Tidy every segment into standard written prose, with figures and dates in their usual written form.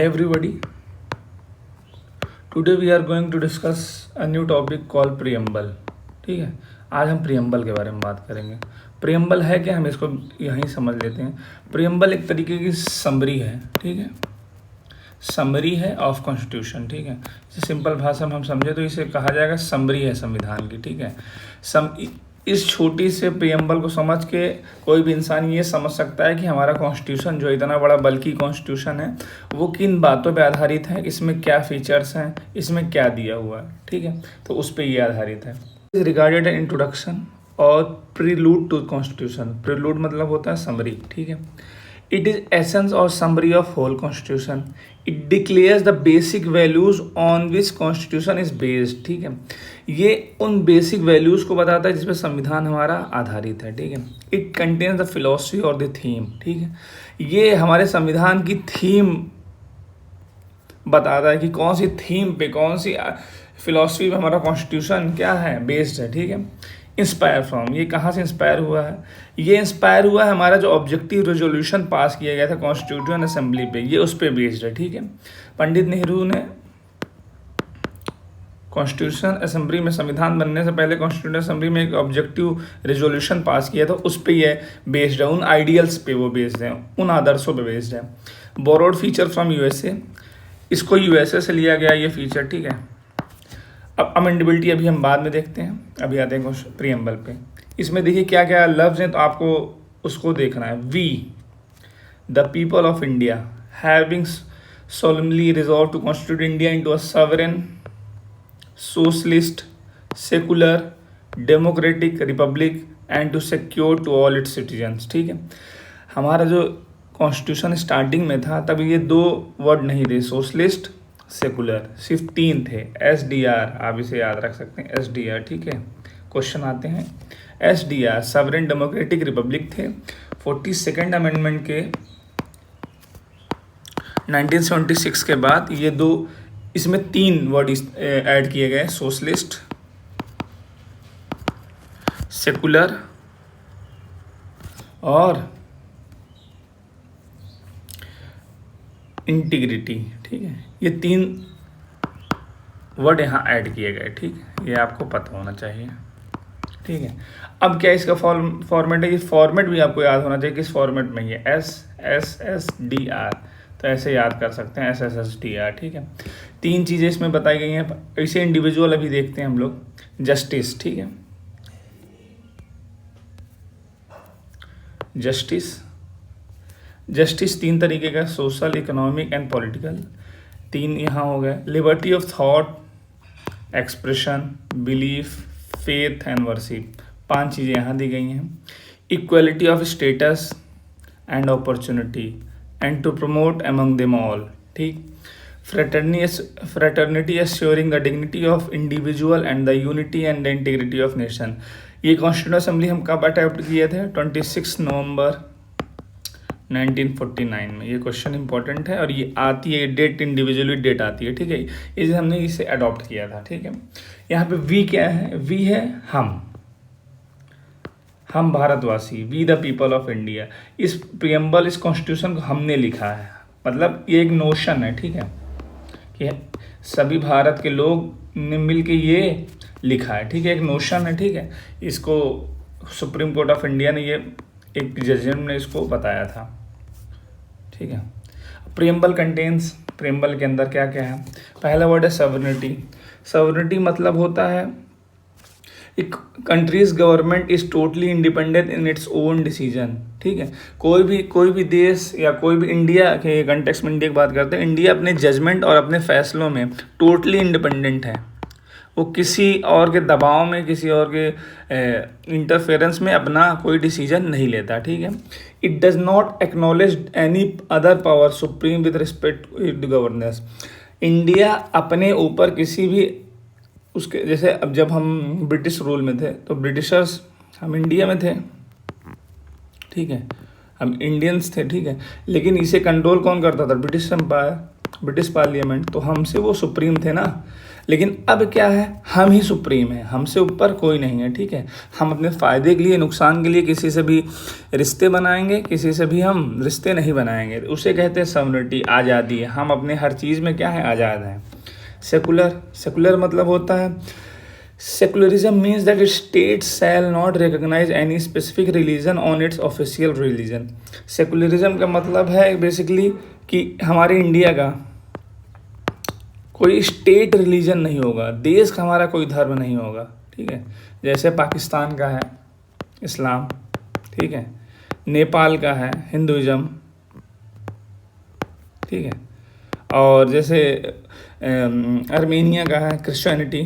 Everybody, today we are going to discuss a new topic called preamble. ठीक है, आज हम प्रियम्बल के बारे में बात करेंगे. प्रियम्बल है क्या, हम इसको यहीं समझ लेते हैं. प्रियम्बल एक तरीके की समरी है. ठीक है, समरी है ऑफ कॉन्स्टिट्यूशन. ठीक है, सिंपल भाषा में हम समझे तो इसे कहा जाएगा समरी है संविधान की. ठीक है, इस छोटी से प्रियम्बल को समझ के कोई भी इंसान ये समझ सकता है कि हमारा कॉन्स्टिट्यूशन जो इतना बड़ा बल्कि कॉन्स्टिट्यूशन है वो किन बातों पे आधारित है, इसमें क्या फीचर्स हैं, इसमें क्या दिया हुआ है. ठीक है, तो उस पे ये आधारित है. रिगार्डेड एन इंट्रोडक्शन और प्रीलूड टू कॉन्स्टिट्यूशन. प्रीलूड मतलब होता है समरी. ठीक है, इट इज एसेंस और summary of whole constitution. It declares the basic values on which constitution is based. ठीक है, ये उन बेसिक वैल्यूज को बताता है जिसपे संविधान हमारा आधारित है. ठीक है, इट कंटेन्स द फिलोसफी और द थीम. ठीक है, ये हमारे संविधान की थीम बताता है कि कौन सी थीम पे, कौन सी फिलोसफी पे हमारा कॉन्स्टिट्यूशन क्या है, बेस्ड है. ठीक है, इंस्पायर फ्रॉम, ये कहाँ से इंस्पायर हुआ है, ये इंस्पायर हुआ है हमारा जो ऑब्जेक्टिव रेजोल्यूशन पास किया गया था कॉन्स्टिट्यूशन असेंबली पे, ये उस पे बेस्ड है. ठीक है, पंडित नेहरू ने कॉन्स्टिट्यूशन असेंबली में, संविधान बनने से पहले कॉन्स्टिट्यूशन असेंबली में एक ऑब्जेक्टिव रेजोल्यूशन पास किया था, उस पे ये बेस्ड है, उन आइडियल्स पे वो बेस्ड है, उन आदर्शों पे बेस्ड है. बोरोड फीचर फ्रॉम यूएसए, इसको यूएसए से लिया गया ये फीचर. ठीक है, अब अमेंडेबिलिटी अभी हम बाद में देखते हैं, अभी आते हैं प्रियम्बल पे. इसमें देखिए क्या क्या लफ्ज़ हैं, तो आपको उसको देखना है. We the people of India having solemnly resolved to constitute India into a sovereign, socialist, secular, democratic republic and to secure to all its citizens. ठीक है, हमारा जो कॉन्स्टिट्यूशन स्टार्टिंग में था तब ये दो वर्ड नहीं थे, सोशलिस्ट, सेकुलर, सिर्फ 3 थे. SDR, आप इसे याद रख सकते हैं, SDR. ठीक है, क्वेश्चन आते हैं. SDR सॉवरेन डेमोक्रेटिक रिपब्लिक थे. 42nd अमेंडमेंट के 1976 के बाद ये दो, इसमें 3 वर्ड ऐड किए गए, सोशलिस्ट, सेकुलर और इंटीग्रिटी. ठीक है, ये 3 वर्ड यहाँ ऐड किए गए. ठीक है, ये आपको पता होना चाहिए. ठीक है, अब क्या इसका फॉर्मेट है, ये फॉर्मेट भी आपको याद होना चाहिए किस फॉर्मेट में ये SSSDR, तो ऐसे याद कर सकते हैं SSSDR. ठीक है, 3 चीज़ें इसमें बताई गई हैं. इसे इंडिविजुअल अभी देखते हैं हम लोग. जस्टिस. ठीक है, जस्टिस 3 तरीके का, सोशल, इकोनॉमिक एंड पॉलिटिकल. 3 यहाँ हो गए. Liberty of thought, expression, belief, faith and worship, 5 चीज़ें यहाँ दी गई हैं. Equality of status and opportunity and to promote among them all. ठीक, fraternity assuring the dignity of individual and the unity and the integrity of nation. ये constitution assembly हम कब adopt किए थे, 26 नवंबर 1949 में. ये क्वेश्चन इंपॉर्टेंट है और ये आती है डेट, इंडिविजुअली डेट आती है. ठीक है, इसे हमने इसे अडॉप्ट किया था. ठीक है, यहाँ पे वी क्या है, वी है हम भारतवासी, we the people of India. इस प्रियम्बल, इस कॉन्स्टिट्यूशन को हमने लिखा है, मतलब ये एक नोशन है. ठीक है, कि सभी भारत के लोग ने मिल के ये लिखा है. ठीक है, एक नोशन है. ठीक है, इसको सुप्रीम कोर्ट ऑफ इंडिया ने, ये एक जजमेंट ने इसको बताया था. ठीक है, प्रियम्बल कंटेन्स, प्रियम्बल के अंदर क्या क्या है. पहला वर्ड है सॉवरेनिटी. सॉवरेनिटी मतलब होता है एक countries government is totally independent in its own decision. ठीक है, कोई भी देश या कोई भी, इंडिया के कंटेक्स्ट में इंडिया की बात करते हैं, इंडिया अपने जजमेंट और अपने फैसलों में टोटली इंडिपेंडेंट है. वो किसी और के दबाव में, किसी और के इंटरफेरेंस में अपना कोई डिसीजन नहीं लेता. ठीक है, it does not acknowledge any other power supreme with respect to governance. India अपने ऊपर किसी भी उसके, जैसे अब जब हम ब्रिटिश रूल में थे तो ब्रिटिशर्स, हम इंडिया में थे. ठीक है, हम इंडियंस थे. ठीक है, लेकिन इसे कंट्रोल कौन करता था, ब्रिटिश एम्पायर. ब्रिटिश पार्लियामेंट, तो हमसे वो सुप्रीम थे ना। लेकिन अब क्या है, हम ही सुप्रीम हैं, हमसे ऊपर कोई नहीं है, ठीक है। हम अपने फ़ायदे के लिए, नुकसान के लिए किसी से भी रिश्ते बनाएंगे, किसी से भी हम रिश्ते नहीं बनाएंगे। उसे कहते हैं सॉवरेनिटी, आज़ादी है। हम अपने हर चीज़ में क्या है, आज़ाद हैं। सेकुलर मतलब होता है, secularism means that state shall not recognise any specific religion on its official religion. Secularism का मतलब है बेसिकली कि हमारे इंडिया का कोई स्टेट रिलीजन नहीं होगा, देश का हमारा कोई धर्म नहीं होगा, ठीक है। जैसे पाकिस्तान का है इस्लाम, ठीक है, नेपाल का है हिंदुइज्म, ठीक है, और जैसे आर्मेनिया का है क्रिश्चियनिटी,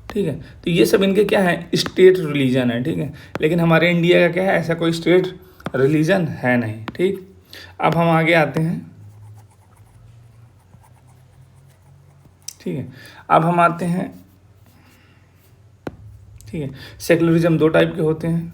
ठीक है। तो ये सब इनके क्या है, स्टेट रिलीजन है, ठीक है। लेकिन हमारे इंडिया का क्या है, ऐसा कोई स्टेट रिलीजन है नहीं, ठीक। अब हम आगे आते हैं, ठीक है। अब हम आते हैं, ठीक है। सेकुलरिज्म दो टाइप के होते हैं।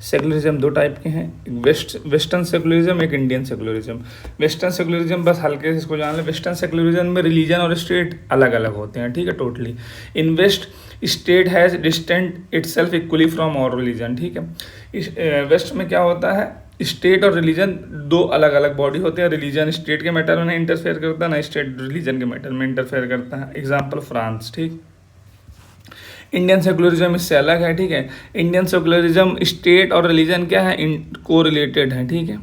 सेकुलरिज्म दो टाइप के हैं, एक वेस्टर्न सेकुलरिज्म, एक इंडियन सेकुलरिज्म। वेस्टर्न सेकुलरिज्म बस हल्के से इसको जान लें, वेस्टर्न सेकुलरिज्म में रिलीजन और स्टेट अलग अलग होते हैं, ठीक है, totally. In west state has distant itself equally from और रिलीजन, ठीक है। इस वेस्ट में क्या होता है, स्टेट और रिलीजन दो अलग अलग बॉडी होते हैं। रिलीजन स्टेट के मैटर में नहीं इंटरफेयर करता, ना स्टेट रिलीजन के मैटर में इंटरफेयर करता है। एग्जाम्पल फ्रांस, ठीक। इंडियन सेकुलरिज्म इससे अलग है, ठीक है। इंडियन सेकुलरिज्म स्टेट और रिलीजन क्या है, को रिलेटेड है, ठीक है।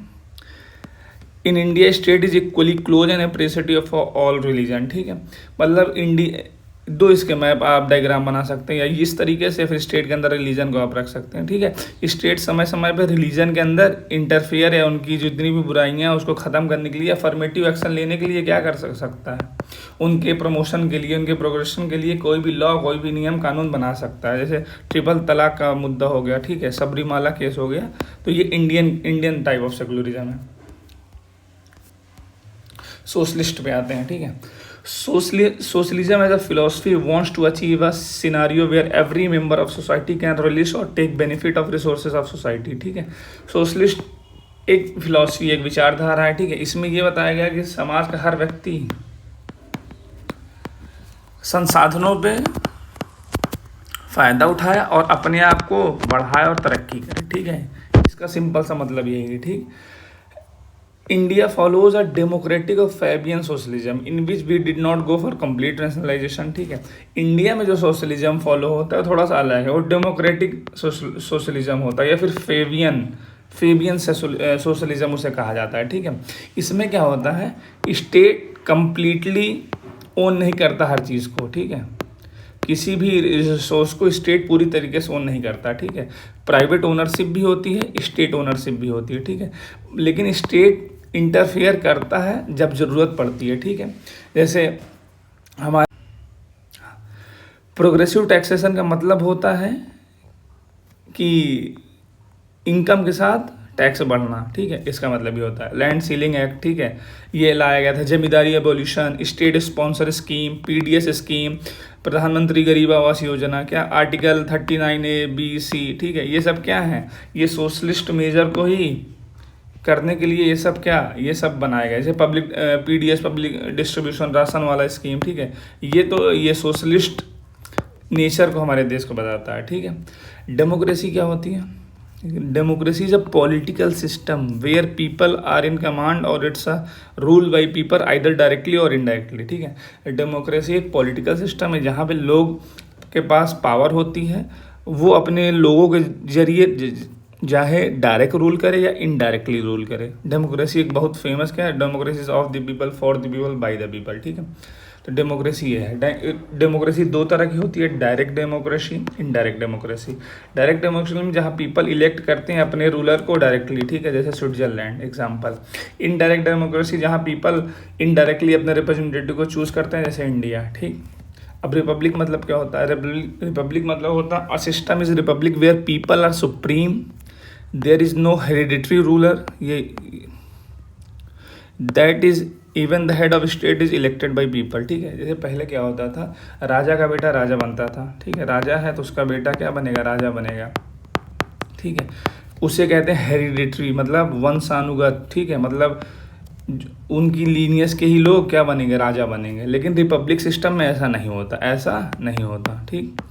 In India state is equally close and appreciative for all religion, ठीक है। मतलब इंडिया दो इसके मैप आप डायग्राम बना सकते हैं, या इस तरीके से फिर स्टेट के अंदर रिलीजन को आप रख सकते हैं, ठीक है। स्टेट समय समय पर रिलीजन के अंदर इंटरफेयर या उनकी जितनी भी बुराइयां हैं उसको ख़त्म करने के लिए, अफर्मेटिव एक्शन लेने के लिए क्या कर सकता है, उनके प्रमोशन के लिए, उनके प्रोग्रेशन के लिए कोई भी लॉ, कोई भी नियम कानून बना सकता है। जैसे ट्रिपल तलाक का मुद्दा हो गया, ठीक है, सबरीमाला केस हो गया, तो ये इंडियन टाइप ऑफ सेकुलरिज्म है। सोशलिस्ट पे आते हैं, ठीक है। Socialism as a philosophy wants to achieve a scenario where every member of society can relish or take benefit of resources of society, ठीक है। सोशलिस्ट एक फिलॉसफी, एक विचारधारा है, ठीक है। इसमें यह बताया गया कि समाज का हर व्यक्ति संसाधनों पे फ़ायदा उठाए और अपने आप को बढ़ाए और तरक्की करे, ठीक है। इसका सिंपल सा मतलब यही है, ठीक। India follows a democratic और Fabian socialism in which we did not go for complete nationalization, ठीक है। इंडिया में जो सोशलिज्म फॉलो होता है थोड़ा सा अलग है, वो डेमोक्रेटिक सोशलिज्म होता है, या फिर फेबियन सोशलिज्म उसे कहा जाता है, ठीक है। इसमें क्या होता है, स्टेट कंप्लीटली ओन नहीं करता हर चीज़ को, ठीक है। किसी भी रिसोर्स को स्टेट पूरी तरीके से ओन नहीं करता, ठीक है। प्राइवेट ओनरशिप भी होती है, स्टेट ओनरशिप भी होती है, ठीक है। लेकिन स्टेट इंटरफेयर करता है जब ज़रूरत पड़ती है, ठीक है। जैसे हमारे प्रोग्रेसिव टैक्सेशन का मतलब होता है कि इनकम के साथ टैक्स बढ़ना, ठीक है, इसका मतलब ये होता है। लैंड सीलिंग एक्ट, ठीक है, ये लाया गया था। Zamindari abolition, state sponsor scheme, PDS scheme, प्रधानमंत्री गरीब आवास योजना, क्या आर्टिकल 39A, B, C, ठीक है, ये सब क्या है, ये सोशलिस्ट मेजर को ही करने के लिए ये सब बनाया गया। जैसे public PDS, public distribution, ration वाला स्कीम, ठीक है, ये सोशलिस्ट नेचर को हमारे देश को बताता है, ठीक है। डेमोक्रेसी क्या होती है, democracy is a political system where people are in command और it's a rule by people either directly or indirectly, ठीक है। डेमोक्रेसी एक पॉलिटिकल सिस्टम है जहाँ पे लोग के पास पावर होती है, वो अपने लोगों के जरिए चाहे डायरेक्ट रूल करे या इनडायरेक्टली रूल करे। डेमोक्रेसी एक बहुत फेमस क्या है, democracy is of the people, for the people, by the people, ठीक है। तो डेमोक्रेसी ये है। डेमोक्रेसी दो तरह की होती है, direct democracy, indirect democracy. Direct democracy में जहाँ पीपल इलेक्ट करते हैं अपने रूलर को डायरेक्टली, ठीक है, जैसे स्विट्जरलैंड एग्जाम्पल। इनडायरेक्ट डेमोक्रेसी जहाँ पीपल इनडायरेक्टली अपने रिप्रेजेंटेटिव को चूज़ करते हैं, जैसे इंडिया, ठीक। अब रिपब्लिक मतलब क्या होता है, रिपब्लिक मतलब होता है a system is republic where people are supreme, there is no hereditary ruler, ये that is even the head of state is elected by people, ठीक है। जैसे पहले क्या होता था, राजा का बेटा राजा बनता था, ठीक है, राजा है तो उसका बेटा क्या बनेगा, राजा बनेगा, ठीक है। उसे कहते हैं हेरिडिटरी, मतलब वंशानुगत, ठीक है, मतलब उनकी लीनियस के ही लोग क्या बनेंगे, राजा बनेंगे। लेकिन रिपब्लिक सिस्टम में ऐसा नहीं होता, ऐसा नहीं होता, ठीक।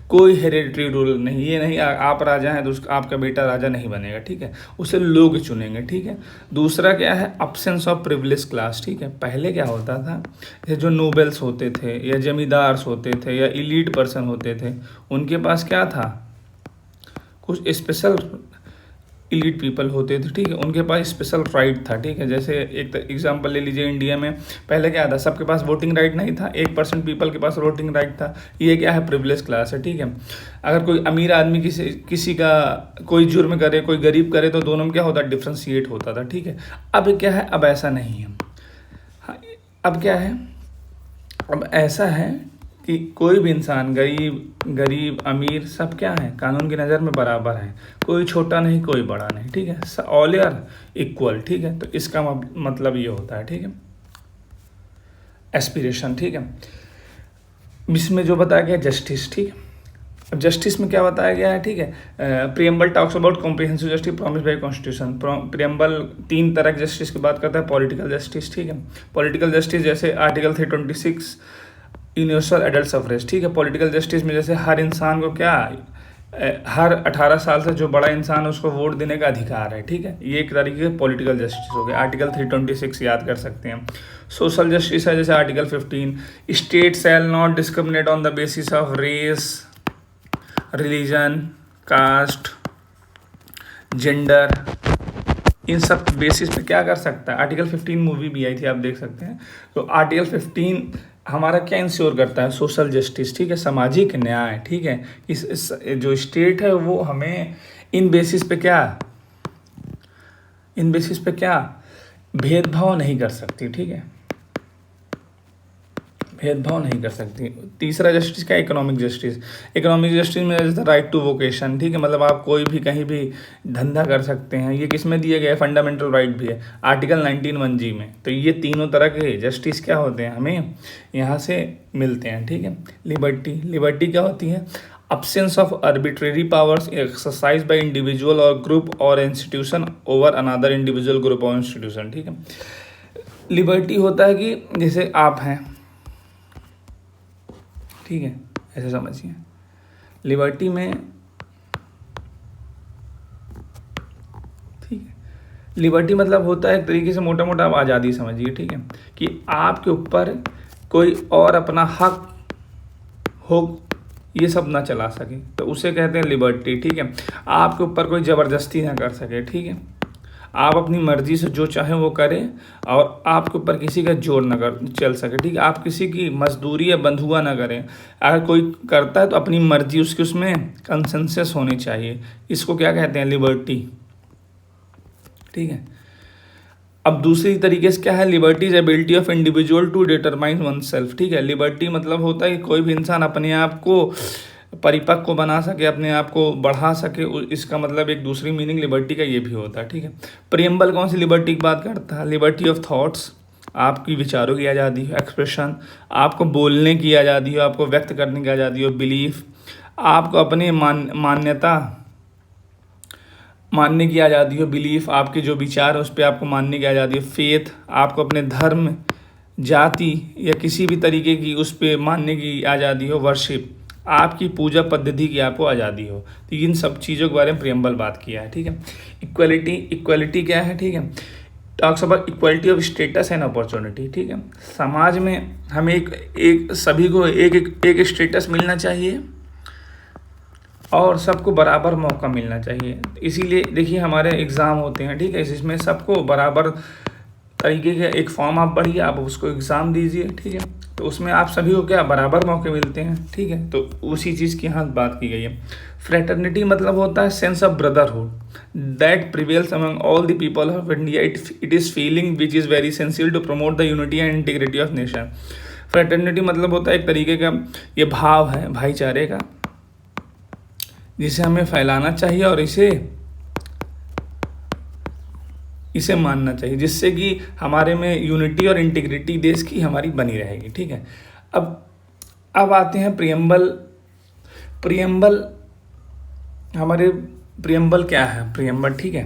कोई हेरिडिटरी रूल नहीं, ये नहीं आप राजा हैं तो आपका बेटा राजा नहीं बनेगा, ठीक है, उसे लोग चुनेंगे, ठीक है। दूसरा क्या है, अब्सेंस ऑफ प्रिविलेज क्लास, ठीक है। पहले क्या होता था, ये जो नोबल्स होते थे या जमींदार्स होते थे या इलीट पर्सन होते थे, उनके पास क्या था, कुछ स्पेशल इलीट पीपल होते थे, ठीक है, उनके पास स्पेशल राइट था, ठीक है। जैसे एक एग्जांपल ले लीजिए, इंडिया में पहले क्या था, सबके पास वोटिंग राइट नहीं था, 1% पीपल के पास वोटिंग राइट था। ये क्या है, प्रिविलेज क्लास है, ठीक है। अगर कोई अमीर आदमी किसी का कोई जुर्म करे, कोई गरीब करे, तो दोनों में क्या होता, डिफ्रेंशिएट होता था, ठीक है। अब क्या है, अब ऐसा नहीं है। हाँ, अब क्या है, अब ऐसा है कि कोई भी इंसान, गरीब अमीर, सब क्या है, कानून की नज़र में बराबर है। कोई छोटा नहीं, कोई बड़ा नहीं, ठीक है, ऑल आर इक्वल, ठीक है। तो इसका मतलब ये होता है, ठीक है, एस्पिरेशन, ठीक है। इसमें जो बताया गया जस्टिस, ठीक है। अब जस्टिस में क्या बताया गया है, ठीक है, preamble talks about comprehensive justice promise bye constitution. Preamble 3 तरह की जस्टिस की बात करता है। पॉलिटिकल जस्टिस, ठीक है, पॉलिटिकल जस्टिस जैसे आर्टिकल 326 यूनिवर्सल एडल्ट सफरेज, ठीक है। पॉलिटिकल जस्टिस में जैसे हर इंसान को क्या, हर 18 साल से जो बड़ा इंसान है उसको वोट देने का अधिकार है, ठीक है। ये एक तरीके से पॉलिटिकल जस्टिस हो गया, आर्टिकल 326 याद कर सकते हैं। सोशल जस्टिस है जैसे article 15, state shall not discriminate on the basis of race, religion, caste, gender, इन सब बेसिस पे क्या कर सकता है। आर्टिकल 15 मूवी भी आई थी, आप देख सकते हैं। तो आर्टिकल 15 हमारा क्या इंश्योर करता है, सोशल जस्टिस, ठीक है, सामाजिक न्याय, ठीक है। इस जो स्टेट है वो हमें इन बेसिस पे क्या भेदभाव नहीं कर सकती, ठीक है, भेदभाव नहीं कर सकती। तीसरा जस्टिस क्या है, इकोनॉमिक जस्टिस। इकोनॉमिक जस्टिस में जैसे राइट टू वोकेशन, ठीक है, मतलब आप कोई भी कहीं भी धंधा कर सकते हैं। ये किस में दिया गया है, फंडामेंटल राइट भी है, आर्टिकल 19(1)(g) में। तो ये तीनों तरह के जस्टिस क्या होते हैं, हमें यहाँ से मिलते हैं, ठीक है। लिबर्टी क्या होती है, absence of arbitrary powers exercised by individual or group or institution over another individual group or institution, ठीक है। लिबर्टी होता है कि जैसे आप हैं, ठीक है, ऐसे समझिए। लिबर्टी में, ठीक है, लिबर्टी मतलब होता है एक तरीके से मोटा मोटा आप आज़ादी समझिए, ठीक है, कि आपके ऊपर कोई और अपना हक हो ये सब ना चला सके, तो उसे कहते हैं लिबर्टी, ठीक है। आपके ऊपर कोई ज़बरदस्ती ना कर सके, ठीक है, आप अपनी मर्जी से जो चाहें वो करें और आपके ऊपर किसी का जोर ना कर चल सके, ठीक है। आप किसी की मजदूरी या बंधुआ ना करें। अगर कोई करता है तो अपनी मर्जी उसकी उसमें कंसेंसस होनी चाहिए। इसको क्या कहते हैं, लिबर्टी, ठीक है। अब दूसरी तरीके से क्या है, liberty is ability of individual to determine oneself, ठीक है। लिबर्टी मतलब होता है कि कोई भी इंसान अपने आप को परिपक्व बना सके, अपने आप को बढ़ा सके। इसका मतलब एक दूसरी मीनिंग लिबर्टी का ये भी होता है, ठीक है। प्रियम्बल कौन सी लिबर्टी की बात करता है, लिबर्टी ऑफ थॉट्स, आपकी विचारों की आज़ादी हो। एक्सप्रेशन, आपको बोलने की आज़ादी हो, आपको व्यक्त करने की आज़ादी हो। बिलीफ, आपको अपनी मान्यता मानने की आज़ादी हो। बिलीफ, आपके जो विचार है उस पर आपको मानने की आज़ादी हो। फेथ, आपको अपने धर्म, जाति या किसी भी तरीके की उस पर मानने की आज़ादी हो। वर्शिप, आपकी पूजा पद्धति की आपको आज़ादी हो। तो इन सब चीज़ों के बारे में प्रियम्बल बात किया है, ठीक है। इक्वलिटी क्या है, ठीक है, talks about equality of status and opportunity, ठीक है। समाज में हमें एक सभी को एक स्टेटस मिलना चाहिए और सबको बराबर मौका मिलना चाहिए। इसीलिए देखिए हमारे एग्ज़ाम होते हैं, ठीक है, जिसमें सबको बराबर तरीके का एक फॉर्म आप पढ़िए, आप उसको एग्ज़ाम दीजिए, ठीक है, तो उसमें आप सभी को क्या बराबर मौके मिलते हैं, ठीक है। तो उसी चीज़ की यहाँ बात की गई है। फ्रेटर्निटी मतलब होता है sense of brotherhood that prevails among all the people of India. It is feeling which is very essential to promote the unity and integrity of nation. Fraternity मतलब होता है एक तरीके का ये भाव है भाईचारे का, जिसे हमें फैलाना चाहिए और इसे मानना चाहिए, जिससे कि हमारे में यूनिटी और इंटीग्रिटी देश की हमारी बनी रहेगी, ठीक है। अब आते हैं प्रियम्बल हमारे प्रियम्बल क्या है, प्रियम्बल, ठीक है।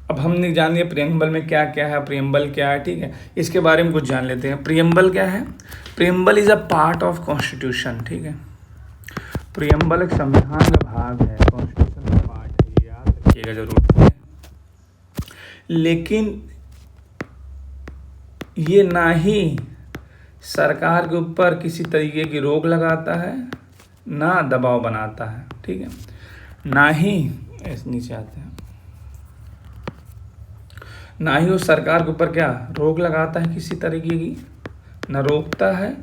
अब हमने जान लिया प्रियम्बल में क्या क्या है, प्रियम्बल क्या है, ठीक है। इसके बारे में कुछ जान लेते हैं। प्रियम्बल क्या है? Preamble is a part of constitution, ठीक है। प्रियम्बल एक संविधान का भाग है, कॉन्स्टिट्यूशन का पार्ट है, ये याद रखिएगा जरूर। लेकिन ये ना ही सरकार के ऊपर किसी तरीके की रोक लगाता है, ना दबाव बनाता है, ठीक है। ना ही नीचे आते हैं, ना ही वो सरकार के ऊपर क्या रोक लगाता है किसी तरीके की, ना रोकता है,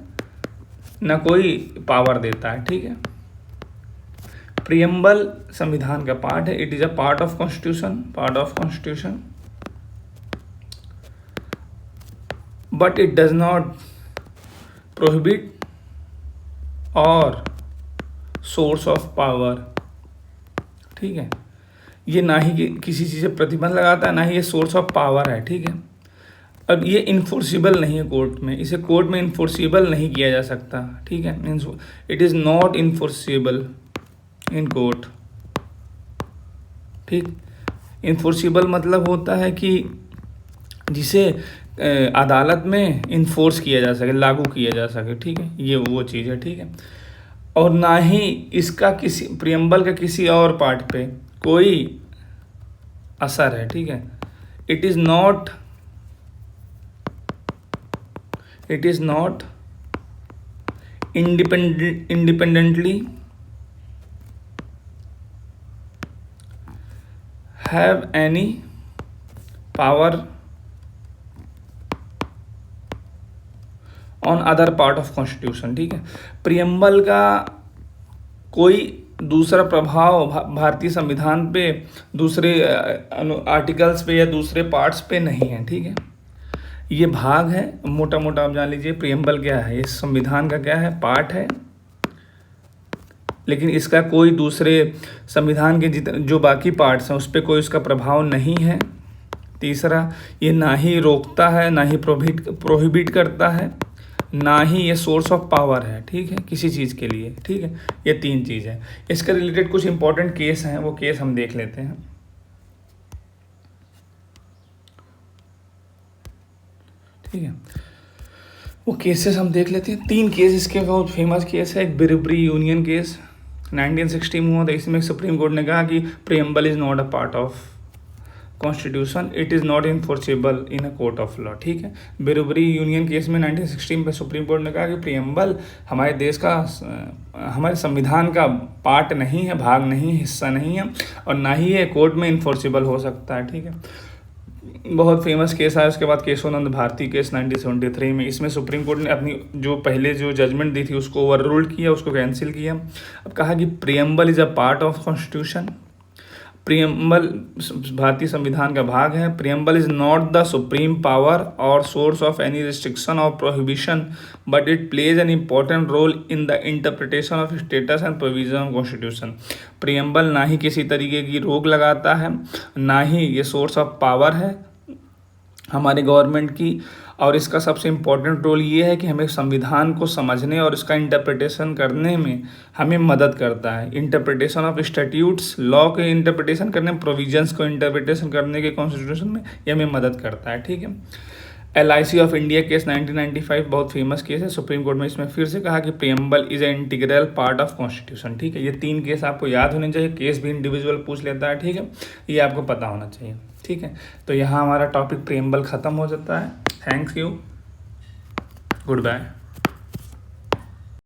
ना कोई पावर देता है, ठीक है। प्रियम्बल संविधान का पार्ट है, it is a part of constitution, but it does not prohibit और सोर्स ऑफ पावर, ठीक है। ये ना ही किसी चीज़ पर प्रतिबंध लगाता है, ना ही ये सोर्स ऑफ पावर है, ठीक है। अब ये इन्फोर्सिबल नहीं है कोर्ट में, इसे कोर्ट में इन्फोर्सिबल नहीं किया जा सकता, ठीक है। It is not enforceable in court, ठीक। इन्फोर्सिबल मतलब होता है कि जिसे अदालत में इन्फोर्स किया जा सके, लागू किया जा सके, ठीक है। ये वो चीज़ है, ठीक है। और ना ही इसका किसी प्रियम्बल का किसी और पार्ट पे कोई असर है, ठीक है। It is not independently have any power on other part of constitution, ठीक है। प्रियम्बल का कोई दूसरा प्रभाव भारतीय संविधान पे दूसरे आर्टिकल्स पे या दूसरे पार्ट्स पे नहीं है, ठीक है। ये भाग है, मोटा मोटा आप जान लीजिए प्रियम्बल क्या है, ये संविधान का क्या है, पार्ट है, लेकिन इसका कोई दूसरे संविधान के जो बाकी पार्ट्स हैं उस पर कोई उसका प्रभाव नहीं है। तीसरा, ये ना ही रोकता है, ना ही प्रोहिबिट करता है, ना ही ये सोर्स ऑफ पावर है, ठीक है, किसी चीज़ के लिए, ठीक है। ये तीन चीज़ है। इसके रिलेटेड कुछ इंपॉर्टेंट केस हैं, वो केस हम देख लेते हैं, ठीक है। वो केसेस हम देख लेते हैं। 3 केस इसके बहुत फेमस केस है। एक बिरबरी यूनियन केस 1960 में हुआ था। इसमें सुप्रीम कोर्ट ने कहा कि preamble is not a part of constitution, it is not enforceable in a court of law, ठीक है। बिरबरी यूनियन केस में 1960 में सुप्रीम कोर्ट ने कहा कि प्रियम्बल हमारे देश का, हमारे संविधान का पार्ट नहीं है, भाग नहीं है, हिस्सा नहीं है, और ना ही ये कोर्ट में इन्फोर्सेबल हो सकता है, ठीक है। बहुत फेमस केस है। उसके बाद केशवानंद भारती केस 1973 में, इसमें सुप्रीम कोर्ट ने अपनी जो पहले जो जजमेंट दी थी उसको ओवर रूल्ड किया, उसको कैंसिल किया। अब कहा कि preamble is a part of constitution, preamble भारतीय संविधान का भाग है। Preamble is not the supreme power और सोर्स ऑफ एनी रिस्ट्रिक्शन और prohibition, but it plays an important role in the interpretation of status and provision of constitution. Preamble ना ही किसी तरीके की रोक लगाता है, ना ही ये सोर्स ऑफ पावर है हमारे गवर्नमेंट की, और इसका सबसे इम्पोर्टेंट रोल ये है कि हमें संविधान को समझने और इसका इंटरप्रिटेशन करने में हमें मदद करता है। इंटरप्रिटेशन ऑफ स्टैट्यूट्स, लॉ के इंटरप्रिटेशन करने, प्रोविजंस को इंटरप्रिटेशन करने के कॉन्स्टिट्यूशन में ये हमें मदद करता है, ठीक है। LIC ऑफ इंडिया केस 1995 बहुत फेमस केस है। सुप्रीम कोर्ट में इसमें फिर से कहा कि preamble is a integral part of constitution, ठीक है। ये 3 केस आपको याद होने चाहिए। केस भी इंडिविजुअल पूछ लेता है, ठीक है, ये आपको पता होना चाहिए, ठीक है। तो यहाँ हमारा टॉपिक प्रियम्बल ख़त्म हो जाता है। Thanks you, good bye.